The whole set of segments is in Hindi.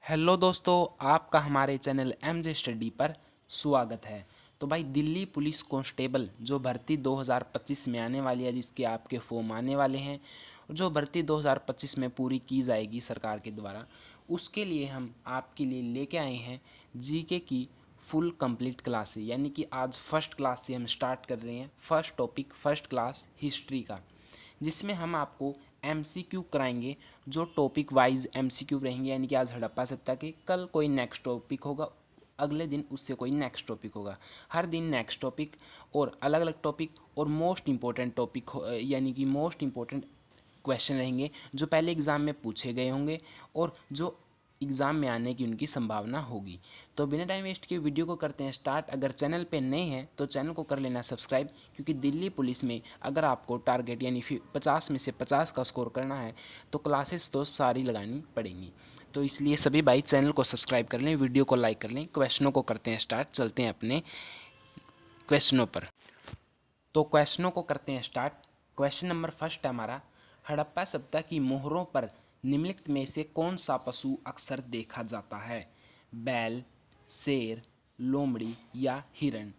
हेलो दोस्तों, आपका हमारे चैनल एमजे स्टडी पर स्वागत है। तो भाई, दिल्ली पुलिस कांस्टेबल जो भर्ती 2025 में आने वाली है, जिसके आपके फॉर्म आने वाले हैं, जो भर्ती 2025 में पूरी की जाएगी सरकार के द्वारा, उसके लिए हम आपके लिए लेके आए हैं जीके की फुल कंप्लीट क्लासेस। यानी कि आज फर्स्ट क्लास से हम स्टार्ट कर रहे हैं। First topic first class history का, जिसमें हम आपको एमसीक्यू कराएंगे। जो टॉपिक वाइज एमसीक्यू रहेंगे, यानी कि आज हड़प्पा सत्ता के, कल कोई नेक्स्ट टॉपिक होगा, अगले दिन उससे कोई नेक्स्ट टॉपिक होगा। हर दिन नेक्स्ट टॉपिक और अलग अलग टॉपिक और मोस्ट इंपॉर्टेंट टॉपिक यानी कि मोस्ट इंपॉर्टेंट क्वेश्चन रहेंगे जो पहले एग्ज़ाम में पूछे गए होंगे और जो एग्ज़ाम में आने की उनकी संभावना होगी। तो बिना टाइम वेस्ट के वीडियो को करते हैं स्टार्ट। अगर चैनल पे नए हैं तो चैनल को कर लेना सब्सक्राइब, क्योंकि दिल्ली पुलिस में अगर आपको टारगेट यानी 50 में से 50 का स्कोर करना है तो क्लासेस तो सारी लगानी पड़ेंगी। तो इसलिए सभी भाई चैनल को सब्सक्राइब कर लें, वीडियो को लाइक कर लें। क्वेश्चनों को करते हैं स्टार्ट, चलते हैं अपने क्वेश्चनों पर। तो क्वेश्चनों को करते हैं स्टार्ट। क्वेश्चन नंबर फर्स्ट है हमारा, हड़प्पा सभ्यता की मोहरों पर निम्नलिखित में से कौन सा पशु अक्सर देखा जाता है? बैल, शेर, लोमड़ी या हिरण?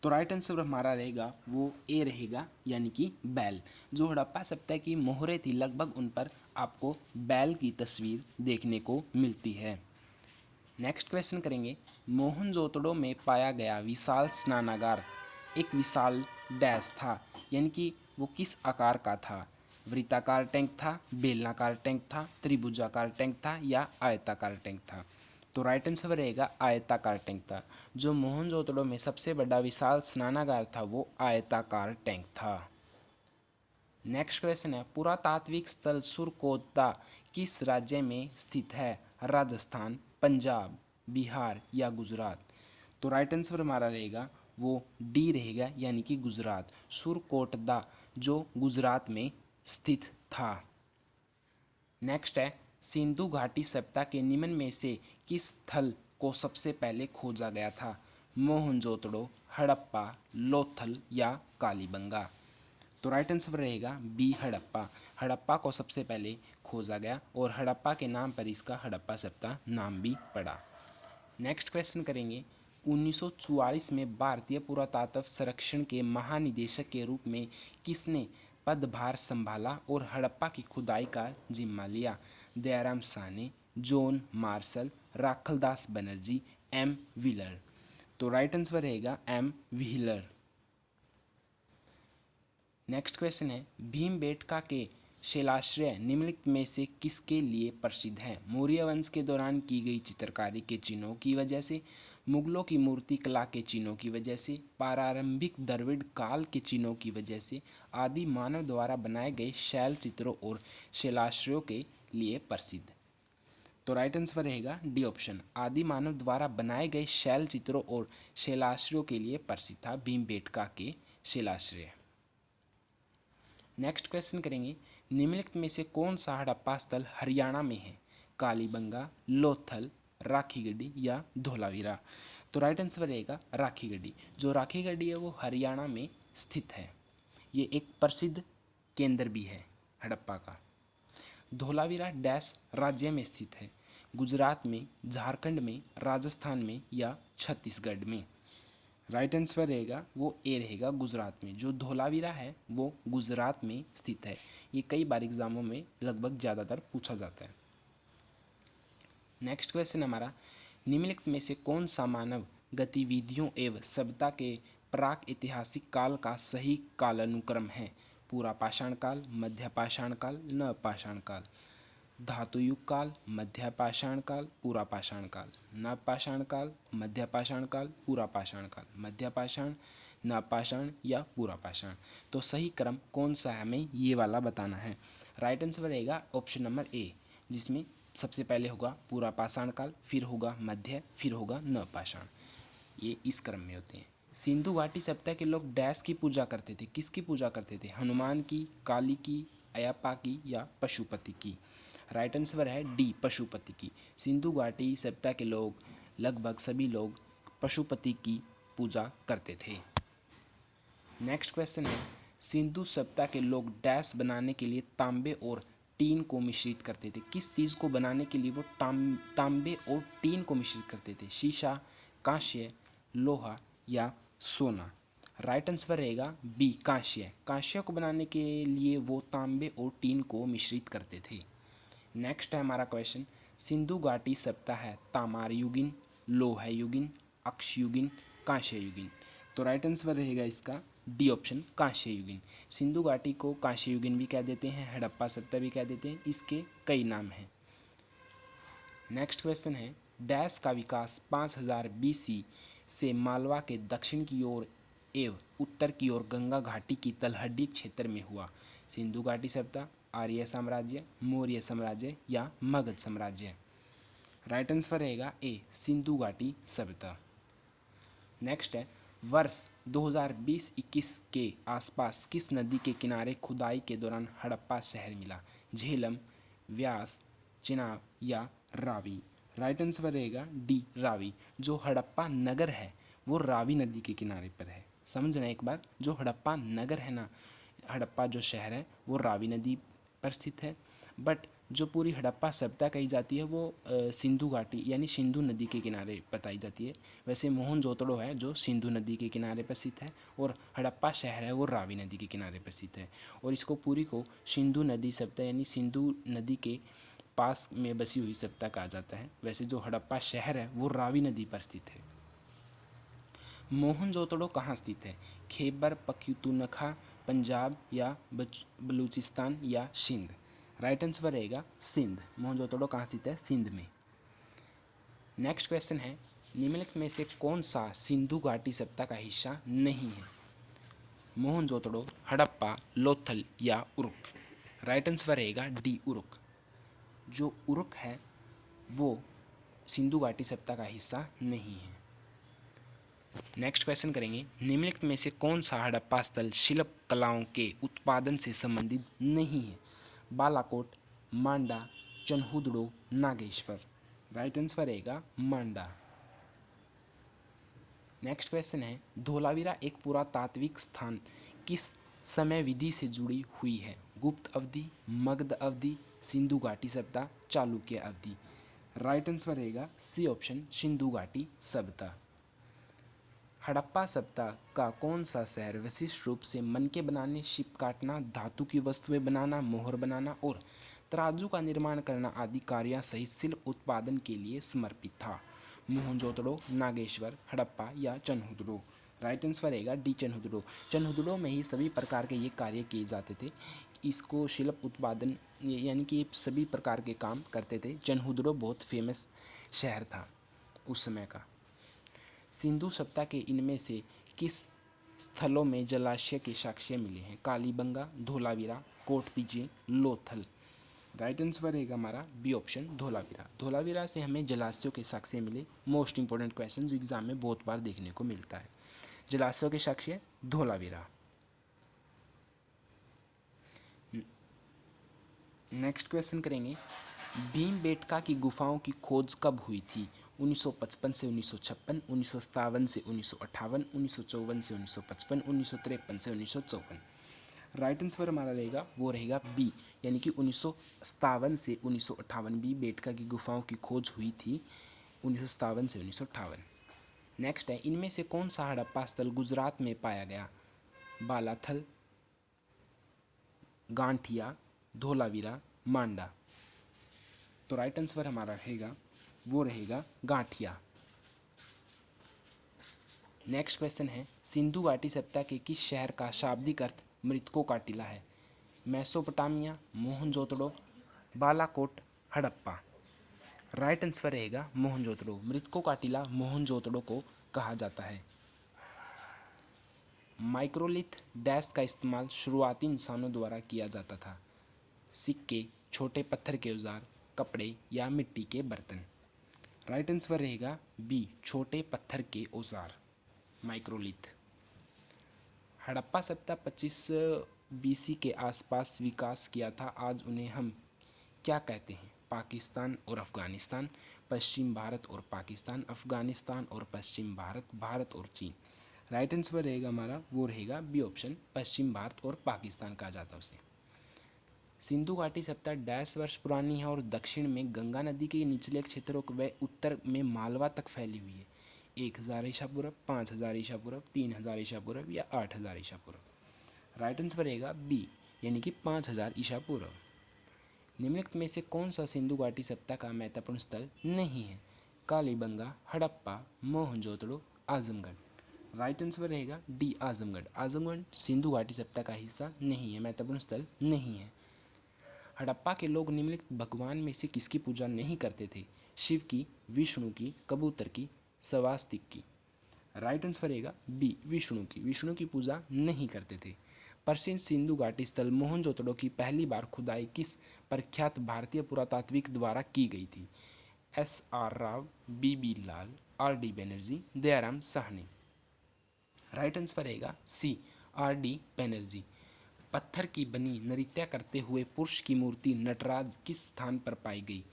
तो राइट आंसर हमारा रहेगा वो ए रहेगा, यानी कि बैल। जो हड़प्पा सभ्यता की मोहरें थी, लगभग उन पर आपको बैल की तस्वीर देखने को मिलती है। नेक्स्ट क्वेश्चन करेंगे, मोहनजोदड़ो में पाया गया विशाल स्नानागार एक विशाल डैश था, यानी कि वो किस आकार का था? वृत्ताकार टैंक था, बेलनाकार टैंक था, त्रिभुजाकार टैंक था या आयताकार टैंक था? तो राइट आंसर रहेगा आयताकार टैंक था। जो मोहनजोदड़ो में सबसे बड़ा विशाल स्नानागार था वो आयताकार टैंक था। नेक्स्ट क्वेश्चन है, पुरातात्विक स्थल सुरकोता किस राज्य में स्थित है? राजस्थान, पंजाब, बिहार या गुजरात? तो राइट आंसर हमारा रहेगा वो डी रहेगा, यानी कि गुजरात। सुरकोटदा जो गुजरात में स्थित था। नेक्स्ट है, सिंधु घाटी सभ्यता के निम्न में से किस स्थल को सबसे पहले खोजा गया था? मोहनजोदड़ो, हड़प्पा, लोथल या कालीबंगा? तो राइट आंसर रहेगा बी हड़प्पा। हड़प्पा को सबसे पहले खोजा गया और हड़प्पा के नाम पर इसका हड़प्पा सभ्यता नाम भी पड़ा। नेक्स्ट क्वेश्चन करेंगे, 1944 में भारतीय पुरातत्व संरक्षण के महानिदेशक के रूप में किसने पदभार संभाला और हड़प्पा की खुदाई का जिम्मा लिया? Dayaram Sahni, John Marshall, Rakhaldas Banerjee, M Wheeler? तो राइट आंसर रहेगा एम व्हीलर। नेक्स्ट क्वेश्चन है, भीमबेटका के शिलाश्रय निम्नलिखित में से किसके लिए प्रसिद्ध है? मौर्य वंश के दौरान की गई चित्रकारी के चिन्हों की वजह से, मुगलों की मूर्ति कला के चिन्हों की वजह से, प्रारंभिक द्रविड़ काल के चिन्हों की वजह से, आदि मानव द्वारा बनाए गए शैल चित्रों और शिलाश्रयों के लिए प्रसिद्ध? तो राइट आंसर रहेगा डी ऑप्शन, आदि मानव द्वारा बनाए गए शैल चित्रों और शिलाश्रयों के लिए प्रसिद्ध था भीमबेटका के शिलाश्रय। नेक्स्ट क्वेश्चन करेंगे, निम्नलिखित में से कौन सा हड़प्पा स्थल हरियाणा में है? कालीबंगा, लोथल, राखीगढ़ी या धोलावीरा? तो राइट आंसर रहेगा राखीगढ़ी। जो राखीगढ़ी है वो हरियाणा में स्थित है। ये एक प्रसिद्ध केंद्र भी है हड़प्पा का। धोलावीरा डैश राज्य में स्थित है? गुजरात में, झारखंड में, राजस्थान में या छत्तीसगढ़ में? राइट आंसर रहेगा वो ए रहेगा, गुजरात में। जो धोलावीरा है वो गुजरात में स्थित है। ये कई बार एग्जामों में लगभग ज़्यादातर पूछा जाता है। नेक्स्ट क्वेश्चन हमारा, निम्नलिखित में से कौन सा मानव गतिविधियों एवं सभ्यता के प्राक ऐतिहासिक काल का सही कालानुक्रम है? पूरा पाषाण काल, मध्य पाषाण काल, नव पाषाण काल? धातु युग काल, मध्य पाषाण काल, पूरा पाषाण काल? नव पाषाण काल, मध्य पाषाण काल, पूरा पाषाण काल? मध्य पाषाण, नव पाषाण या पूरा पाषाण? तो सही क्रम कौन सा है हमें ये वाला बताना है। राइट आंसर रहेगा ऑप्शन नंबर ए, जिसमें सबसे पहले होगा पूरा पाषाण काल, फिर होगा मध्य, फिर होगा नव पाषाण। ये इस क्रम में होते हैं। सिंधु घाटी सभ्यता के लोग डैश की पूजा करते थे? किसकी पूजा करते थे? हनुमान की, काली की, अयप्पा की या पशुपति की? राइट आंसर है डी, पशुपति की। सिंधु घाटी सभ्यता के लोग, लगभग सभी लोग पशुपति की पूजा करते थे। नेक्स्ट क्वेश्चन है, सिंधु सभ्यता के लोग डैश बनाने के लिए तांबे और टीन को मिश्रित करते थे। किस चीज़ को बनाने के लिए वो तांबे और टीन को मिश्रित करते थे? शीशा, कांस्य, लोहा या सोना। राइट आंसर रहेगा बी, कांस्य। कांस्य को बनाने के लिए वो तांबे और टीन को मिश्रित करते थे। नेक्स्ट है हमारा क्वेश्चन, सिंधु घाटी सभ्यता है तामार युगीन, लोह युगीन, अक्ष युगीन, कांस्य युगीन। तो राइट आंसर रहेगा इसका डी ऑप्शन, कांस्य युगीन। सिंधु घाटी को कांस्य युगीन भी कह देते हैं, हड़प्पा सभ्यता भी कह देते हैं, इसके कई नाम हैं। नेक्स्ट क्वेश्चन है, डैश का विकास 5000 BC से मालवा के दक्षिण की ओर एवं उत्तर की ओर गंगा घाटी की तलहटी क्षेत्र में हुआ? सिंधु घाटी सभ्यता, आर्य साम्राज्य, मौर्य साम्राज्य या मगध साम्राज्य। राइट आंसर रहेगा ए, सिंधु घाटी सभ्यता। नेक्स्ट है, वर्ष 2020-21 के आसपास किस नदी के किनारे खुदाई के दौरान हड़प्पा शहर मिला? झेलम, व्यास, चिनाब या रावी। राइट आंसर रहेगा डी, रावी। जो हड़प्पा नगर है वो रावी नदी के किनारे पर है। समझना एक बार, जो हड़प्पा नगर है ना, हड़प्पा जो शहर है वो रावी नदी पर स्थित है, बट जो पूरी हड़प्पा सभ्यता कही जाती है वो सिंधु घाटी यानी सिंधु नदी के किनारे बताई जाती है। वैसे मोहनजोदड़ो है जो सिंधु नदी के किनारे पर स्थित है, और हड़प्पा शहर है वो रावी नदी के किनारे पर स्थित है, और इसको पूरी को सिंधु नदी सभ्यता यानी सिंधु नदी के पास में बसी हुई सभ्यता कहा जाता है। वैसे जो हड़प्पा शहर है वो रावी नदी पर स्थित है। मोहनजोदड़ो कहाँ स्थित है? खैबर पख्तूनख्वा, पंजाब या बलूचिस्तान या सिंध। राइट आंसर रहेगा सिंध। मोहनजोदड़ो कहाँ स्थित है? सिंध में। नेक्स्ट क्वेश्चन है, निम्नलिखित में से कौन सा सिंधु घाटी सभ्यता का हिस्सा नहीं है? मोहनजोदड़ो, हड़प्पा, लोथल या उरुक। राइट आंसर रहेगा डी, उरुक। जो उरुक है वो सिंधु घाटी सभ्यता का हिस्सा नहीं है। नेक्स्ट क्वेश्चन करेंगे, निम्नलिखित में से कौन सा हड़प्पा स्थल शिल्प कलाओं के उत्पादन से संबंधित नहीं है? बालाकोट, मांडा, चन्हुदड़ो, नागेश्वर। राइट आंसर रहेगा मांडा। नेक्स्ट क्वेश्चन है, धोलावीरा एक पुरातात्विक स्थान किस समय विधि से जुड़ी हुई है? गुप्त अवधि, मगध अवधि, सिंधु घाटी सभ्यता, चालुक्य अवधि। राइट आंसर रहेगा सी ऑप्शन, सिंधु घाटी सभ्यता। हड़प्पा सभ्यता का कौन सा शहर विशिष्ट रूप से मनके बनाने, शिप काटना, धातु की वस्तुएं बनाना, मोहर बनाना और तराजू का निर्माण करना आदि कार्यों सहित शिल्प उत्पादन के लिए समर्पित था? मोहनजोदड़ो, नागेश्वर, हड़प्पा या चन्हुदड़ो। राइट आंसर रहेगा डी, चन्हुदड़ो। चन्हुदड़ो में ही सभी प्रकार के ये कार्य किए जाते थे। इसको शिल्प उत्पादन यानी कि सभी प्रकार के काम करते थे। चन्हुदड़ो बहुत फेमस शहर था उस समय का। सिंधु सभ्यता के इनमें से किस स्थलों में जलाशय के साक्ष्य मिले हैं? कालीबंगा, धोलावीरा, कोटतीजे, लोथल। राइट आंसर रहेगा हमारा बी ऑप्शन, धोलावीरा। धोलावीरा से हमें जलाशयों के साक्ष्य मिले। मोस्ट इंपॉर्टेंट क्वेश्चन जो एग्जाम में बहुत बार देखने को मिलता है। जलाशयों के साक्ष्य धोलावीरा। नेक्स्ट क्वेश्चन करेंगे, भीमबेटका की गुफाओं की खोज कब हुई थी? 1955 से 1956, 1957 से 1958, 1954 से 1955, 1953 से 1954। राइट आंसर हमारा रहेगा वो रहेगा बी, यानी कि 1957 से 1958 भी बेटका की गुफाओं की खोज हुई थी, 1957 से 1958। नेक्स्ट है, इनमें से कौन सा हड़प्पा स्थल गुजरात में पाया गया? बालाथल, गांठिया, धोलावीरा, मांडा। तो राइट आंसर हमारा रहेगा वो रहेगा गांठिया। नेक्स्ट क्वेश्चन है, सिंधु घाटी सभ्यता के किस शहर का शाब्दिक अर्थ मृतकों का टीला है? Mesopotamia, Mohenjodaro, Balakot, Harappa. Right answer रहेगा मोहनजोदड़ो। मृतकों का टीला मोहनजोदड़ो को कहा जाता है। माइक्रोलिथ डैश का इस्तेमाल शुरुआती इंसानों द्वारा किया जाता था? सिक्के, छोटे पत्थर के औजार, कपड़े या मिट्टी के बर्तन। राइट आंसर रहेगा बी, छोटे पत्थर के औजार, माइक्रोलिथ। हड़प्पा सभ्यता 25 BC के आसपास विकास किया था। आज उन्हें हम क्या कहते हैं? पाकिस्तान और अफ़गानिस्तान, पश्चिम भारत और पाकिस्तान, अफ़गानिस्तान और पश्चिम भारत, भारत और चीन। राइट आंसर रहेगा हमारा वो रहेगा बी ऑप्शन, पश्चिम भारत और पाकिस्तान कहा जाता है उसे। सिंधु घाटी सभ्यता डैश वर्ष पुरानी है और दक्षिण में गंगा नदी के निचले क्षेत्रों व उत्तर में मालवा तक फैली हुई है। 1000 ईसा पूर्व, 5000 ईसा पूर्व, 3000 ईसा पूर्व या 8000 ईसा पूर्व। राइट आंसर रहेगा बी यानी कि 5000 ईसा पूर्व। निम्नलिखित में से कौन सा सिंधु घाटी सभ्यता का महत्वपूर्ण स्थल नहीं है? कालीबंगा, हड़प्पा, मोहनजोदड़ो, आजमगढ़। राइट आंसर रहेगा डी आजमगढ़। आजमगढ़ सिंधु घाटी सभ्यता का हिस्सा नहीं है, महत्वपूर्ण स्थल नहीं है। हड़प्पा के लोग निम्नलिखित भगवान में से किसकी पूजा नहीं करते थे? शिव की, विष्णु की, कबूतर की, स्वास्तिक की। राइट आंसर रहेगा बी विष्णु की। विष्णु की पूजा नहीं करते थे। प्रसिद्ध सिंधु घाटी स्थल मोहनजोदड़ो की पहली बार खुदाई किस प्रख्यात भारतीय पुरातात्विक द्वारा की गई थी? SR राव, BB लाल, RD Banerjee, Dayaram Sahni. Right answer रहेगा सी RD बनर्जी। पत्थर की बनी नृत्य करते हुए पुरुष की मूर्ति नटराज किस स्थान पर पाई गई?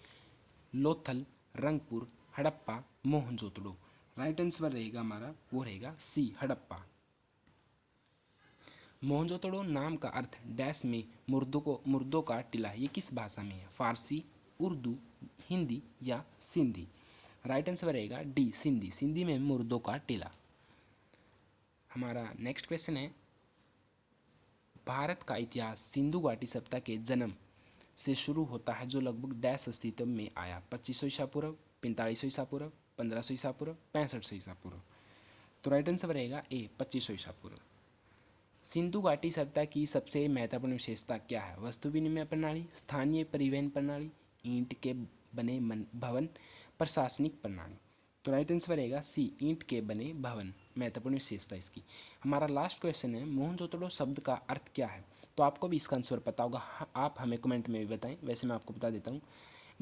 लोथल, रंगपुर, हड़प्पा, मोहनजोदड़ो। राइट आंसर रहेगा हमारा वो रहेगा सी हड़प्पा। मोहनजोदड़ो नाम का अर्थ डैश में मुर्दों का टीला, ये किस भाषा में है? फारसी, उर्दू, हिंदी या सिंधी। राइट आंसर रहेगा डी सिंधी। सिंधी में मुर्दों का टीला। हमारा नेक्स्ट क्वेश्चन है, भारत का इतिहास सिंधु घाटी सभ्यता के जन्म से शुरू होता है जो लगभग डैश अस्तित्व में आया? 2500 ईसा पूर्व, 4500 ईसा पूर्व, 1500 ईसा पूर्व, 6500 ईसा पूर्व। तो राइट आंसर रहेगा ए 2500 ईसा पूर्व। सिंधु घाटी सभ्यता की सबसे महत्वपूर्ण विशेषता क्या है? वस्तु विनिमय प्रणाली, स्थानीय परिवहन प्रणाली, ईंट के बने भवन, प्रशासनिक प्रणाली। तो राइट आंसर रहेगा सी ईंट के बने भवन, महत्वपूर्ण विशेषता इसकी। हमारा लास्ट क्वेश्चन है, मोहनजोदड़ो शब्द का अर्थ क्या है? तो आपको भी इसका आंसर पता होगा, आप हमें कमेंट में भी बताएं। वैसे मैं आपको बता देता हूँ,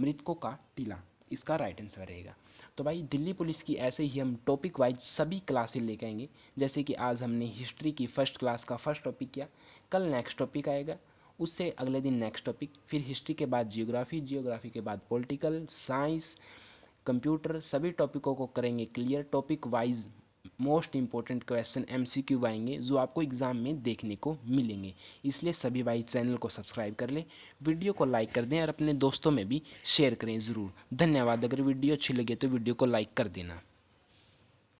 मृतकों का टीला इसका राइट आंसर रहेगा। तो भाई दिल्ली पुलिस की ऐसे ही हम टॉपिक वाइज सभी क्लासेस लेके आएंगे। जैसे कि आज हमने हिस्ट्री की फर्स्ट क्लास का फर्स्ट टॉपिक किया, कल नेक्स्ट टॉपिक आएगा, उससे अगले दिन नेक्स्ट टॉपिक, फिर हिस्ट्री के बाद जियोग्राफी, जियोग्राफी के बाद पॉलिटिकल साइंस, कंप्यूटर, सभी टॉपिकों को करेंगे clear. Topic wise most important question MCQ आएंगे जो आपको एग्जाम में देखने को मिलेंगे। इसलिए सभी भाई चैनल को सब्सक्राइब कर लें, वीडियो को लाइक कर दें और अपने दोस्तों में भी शेयर करें ज़रूर। धन्यवाद। अगर वीडियो अच्छी लगे तो वीडियो को लाइक कर देना।